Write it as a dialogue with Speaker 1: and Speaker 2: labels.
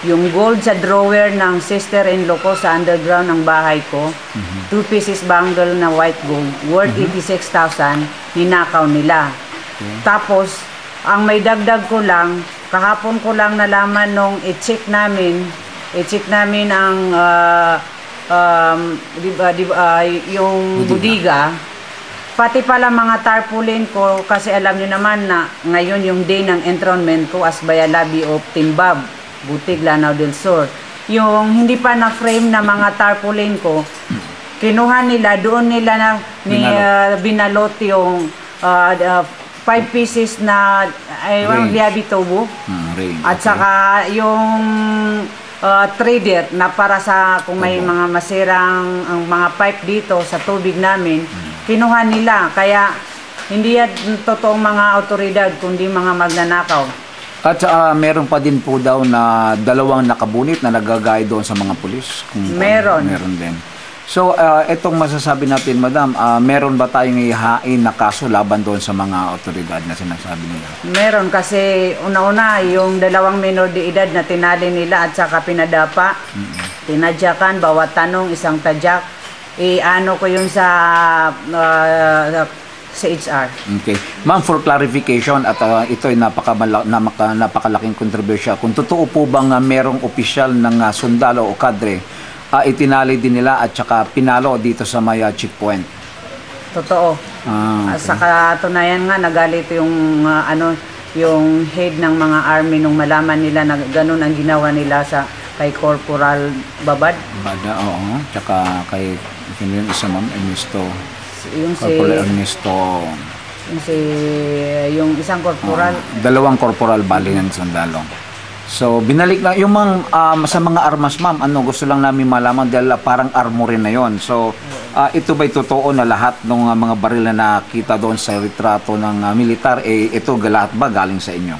Speaker 1: yung gold sa drawer ng sister-in-law ko sa underground ng bahay ko, 2 pieces bangle na white gold, worth 86,000, ninakaw nila. Tapos, ang may dagdag ko lang, kahapon ko lang nalaman nung i-check namin ang yung budiga, pati pala mga tarpaulin ko, kasi alam nyo naman na ngayon yung day ng enthronement ko as Bayalabi of Timbab, Butig, Lanao del Sur. Yung hindi pa na-frame na mga tarpaulin ko, kinuha nila, doon nila na binalot yung 5 pieces na liabi tubo. At saka yung trader na para sa kung may mga masirang ang mga pipe dito sa tubig namin, kinuha nila. Kaya hindi yan totoong mga otoridad, kundi mga magnanakaw.
Speaker 2: At meron pa din po daw na 2 nakabunit na nagagay doon sa mga pulis?
Speaker 1: Meron.
Speaker 2: Meron din. So, itong masasabi natin, Madam, meron ba tayong ihain na kaso laban doon sa mga otoridad na sinasabi nila? Meron,
Speaker 1: kasi una-una, yung 2 minor de edad na tinali nila at saka pinadapa, tinadyakan, bawat tanong, isang tadyak, ano ko yun sa HR.
Speaker 2: Okay. Ma'am, for clarification, at ito ay napakalaking kontrobersya. Kung totoo po bang merong opisyal ng sundalo o kadre, itinali din nila at saka pinalo dito sa may checkpoint?
Speaker 1: Totoo. Okay. Sa katunayan nga, nagalit yung yung head ng mga army nung malaman nila na ganun ang ginawa nila kay Corporal Babad.
Speaker 2: Bada, oo. Tsaka kay yung isa, Ma'am, Ernesto.
Speaker 1: Yung
Speaker 2: Corporal Ernesto.
Speaker 1: Yung isang corporal.
Speaker 2: 2 corporal bali ng sundalo. So, binalik na yung sa mga armas, Ma'am, gusto lang namin malaman dahil parang armory na yon. So, ito ba'y totoo na lahat ng mga baril na nakita doon sa retrato ng militar, ito lahat ba galing sa inyo?